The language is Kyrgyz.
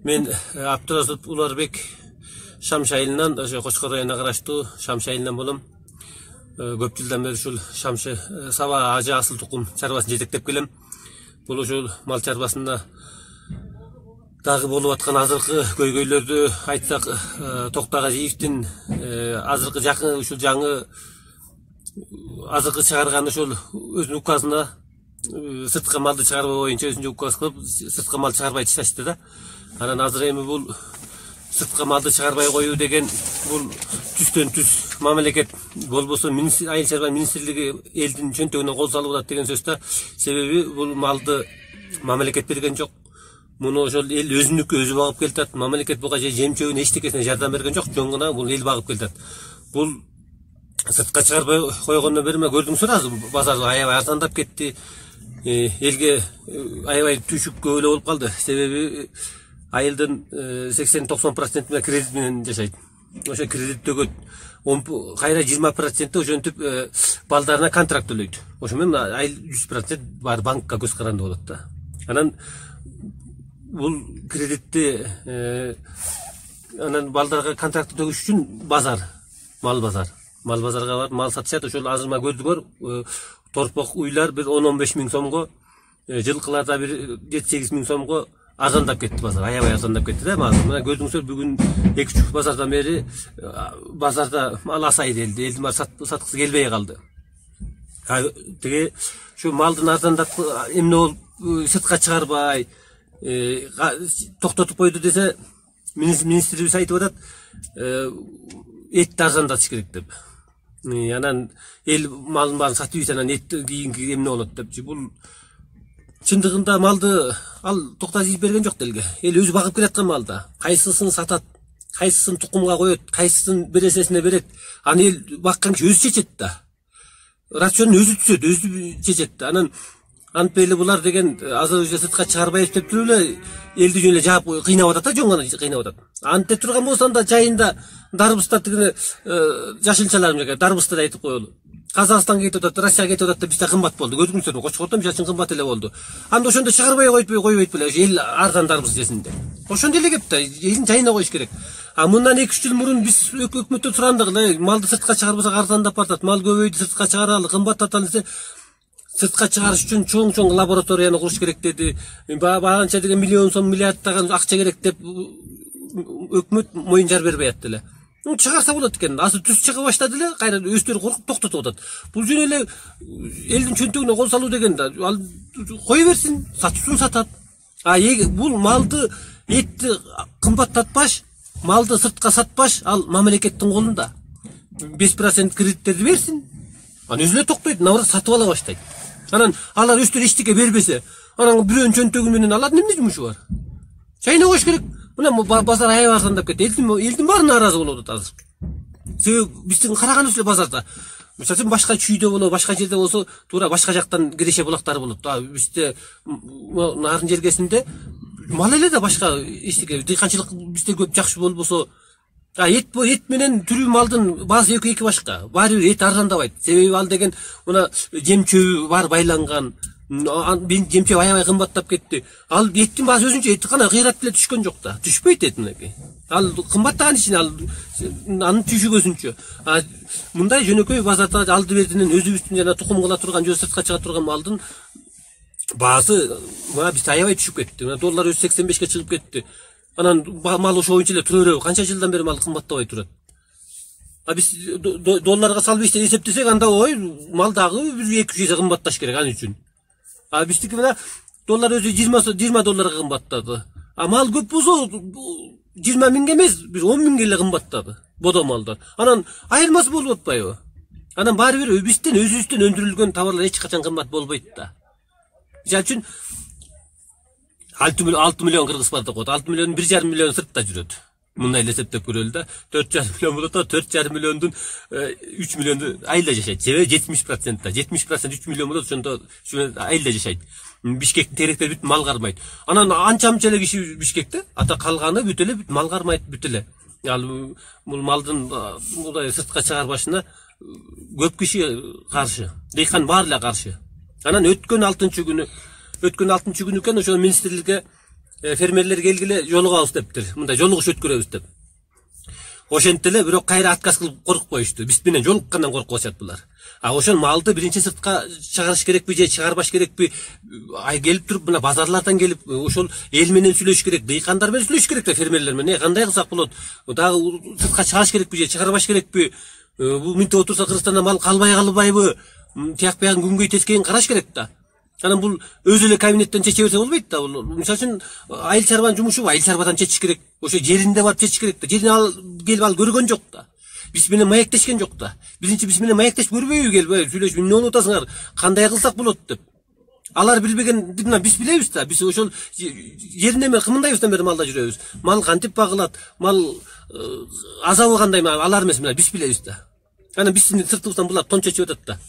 Мен Абдуразып Уларбек Шамшы айылынан, ошо Кочкор районуна караштуу Шамшы айылынан болом. Көп жылдан бери ушул Шамшы саба ажы асыл тукум чарбасын жетектеп келем. Бул ушул мал чарбасында дагы болуп аткан азыркы көйгөйлөрдү айтсак, Токтогажиевдин азыркы жакын ушул жаңы азыркы чыгарган ушул өзүнүн указына сырткы малды чыгарбоо боюнча өзүнчө указ кылып, сырткы мал чыгарбай ташташты да. Анан азыр эми бул сырткы малды чыгарбай коюу деген бул түстөн түз мамлекет болбосо айыл чарба министрлиги элдин чөнтөгүнө кол салып атат деген сөз да. Себеби бул малды мамлекет берген жок. Муну ошол эл өзүнүкү өзү багып келатат. Мамлекет буга жем чөбүн эчтекесине жардам берген жок. Жөн гана бул эл багып келатат. Бул сыртка чыгарбай койгондон бери көрдүңүздөр, азыр базар аябай арзандап кетти. Элге аябай түшүккө эле болуп калды. Себеби айылдын 80-90% кредит менен жашайт. Ошо кредит төгөт. Кайра 20% ошентип балдарына контракт төлөйт. Ошо менен айыл 100% бар банкка көз каранды болот да. Анан бул кредитти анан балдарга контракт төгүш үчүн базар, мал базарга барып мал сатышат. Ошол азыр көрдүңөр, торпок уйлар бир 10-15 миң сомго, жылкыларда бир 7-8 миң сомго арзандап кетти базар. Аябай арзандап кетти да. Мына көрдүңүздөр, бүгүн 2-3 базардан бери базарда мал асайды элди. Элдин баары саткысы келбей калды. Тиги ушу малдын арзандап эмне болуп сыртка чыгарбай токтотуп койду десе, министрибиз айтып атат, этти арзандатыш керек деп. Анан эл малын баарын сатып ийсе, анан эт кийинки эмне болот депчи. Бул чындыгында малды ал Токтогажиев берген жок элге. Эл өзү багып келаткан малда. Кайсысын сатат, кайсысын тукумга коет, кайсысын бересесине берет. Аны эл баккан киши өзү чечет да. Рационун өзү түзөт, өзү чечет да. Анан антип эле булар деген азыр уже сыртка чыгарбайбыз деп туруп эле элди жөн эле жаап кыйнап атат да, жөн гана кыйнап атат. Антип турган болсо анда жайында дарбызда тигине жашылчаларым дарбызда айтып коелу. Казакстанга кетип атат, Россияга кетип атат да, бизде кымбат болду. Көрдүңүздөрбү? Кочкордо мисалы үчүн кымбат эле болду. Анда ошондо чыгарбай койбойт беле, эл арзан дарбыз жесин деп. Ошондой эле кеп да, элдин жайына коюш керек. Мындан 2-3 жыл мурун биз өкмөттөн сурандык эле, малды сыртка чыгарбасак арзандап баратат, мал көбөйдү, сыртка чыгаралы, кымбаттаталы десе, сыртка чыгарыш үчүн чоң лабораторияны куруш керек деди. Баанча деген миллион сом, миллиарддаган акча керек деп өкмөт моюн жар бербей атты эле. Чыгарса болот экен. Азыр түз чыга баштады эле, кайра өздөрү коркуп токтотуп атат. Бул жөн эле элдин чөнтөгүнө кол салуу деген да. Ал кое берсин, сатуусун сатат. Бул малды, этти кымбаттатпаш, малды сыртка сатпаш, ал мамлекеттин колунда. 5% кредиттерди берсин. Анан өзү эле токтойт, наоборот сатып ала баштайт. Анан алар өздөрү эчтеке бербесе, анан бирөөнүн чөнтөгү менен алардын эмне жумушу бар? Чайына коюш керек. Мына базар аябай арзандап кетти. Элдин баары нааразы болуп атат азыр. Себеби биздин караганыбыз эле базарда. Мисалы үчүн башка чүйдө болобу, башка жерде болсо, туура башка жактан киреше булактары болот. Бизде нарын жергесинде мал эле да башка эчтеке, дыйканчылык бизде көп жакшы болбосо, эт менен түрүү малдын баасы эки башка. Баары бир эт арзандабайт. Себеби ал деген мына жем чөбү бар байланган. Жем чөбү аябай кымбаттап кетти. Ал эттин баасы өзүнчө, эт гана кыйрат деле түшкөн жок да. Түшпөйт эт мынакей. Ал кымбаттаган ишин, анын түшүк өзүнчө. Мындай жөнөкөй базарда алды бердинен өзүбүздүн жана тукум кыла турган, же сыртка чыга турган малдын баасы мына бизде аябай түшүп кетти. Мына доллар өзү 85-ке чыгып кетти. Анан мал ошо боюнча эле тура береби? Канча жылдан бери мал кымбаттабай турат? Биз долларга салып эсептесек, анда мал дагы 2-3 эсе кымбатташ керек ал үчүн. Биздики мына доллар өзү 20 долларга кымбаттады. Мал көп болсо 20 миңге эмес, бир 10 миңге эле кымбаттады бодо малдар. Анан айырмасы болуп атпайбы? Анан баары бир өзүбүздөн өндүрүлгөн товарлар эч качан кымбат болбойт да. Мисалы үчүн 6 миллион кыргыз бар деп коет. 6 миллион 1,5 миллион сыртта жүрөт. Мындай эле эсептеп көрөлү да. 4,5 миллион болот да, 4,5 миллиондун 3 миллионду айылда жашайт. Себеби 70% да. 70% 3 миллион болот, ошондо айылда жашайт. Бишкектин теректери бүт мал кармайт. Анан анча-мынча эле киши Бишкекте, ата калганы бүт эле мал кармайт, бүт эле. Ал бул малдын мындай сыртка чыгарбашына көп киши каршы. Дыйкан баары эле каршы. Анан өткөн 6-күнү экен ошо министрликке фермерлер келгиле жолугабыз дептир. Мындай жолугуш өткөрөбүз деп. Ошентип эле бирок кайра отказ кылып коркуп коюшту. Биз менен жолуккандан коркуп атышат булар. Ошол малды биринчи сыртка чыгарыш керекпи же чыгарбаш керекпи? Ай келип туруп мына базарлардан келип ошол эл менен сүйлөшүш керек, дыйкандар менен сүйлөшүш керек да фермерлер менен. Кандай кылсак болот? Дагы сыртка чыгарыш керекпи же чыгарбаш керекпи? Бул минтип отурса Кыргызстандан мал калбай калбайбы? Тияк биягын күнгөй тескейин караш керек да. Анан бул өзү эле кабинеттен чече берсе болбойт да. Мисалы үчүн айыл чарбанын жумушу айыл чарбадан чечиш керек. Ошо жеринде барып чечиш керек да. Жерин ал келип ал көргөн жок да. Биз менен маектешкен жок да. Бизинчи биз менен маектешип көрбөйбү келип сүйлөшүп эмне болуп атасыңар? Кандай кылсак болот деп. Алар билбеген мына биз билебиз да. Биз ошол жеринде эме кымындайбыздан бери малда жүрөбүз. Мал кантип багылат? Мал азабы кандай? Алар эмес, мына биз билебиз да. Анан биздин сыртыбыздан булар тон чечип атат да.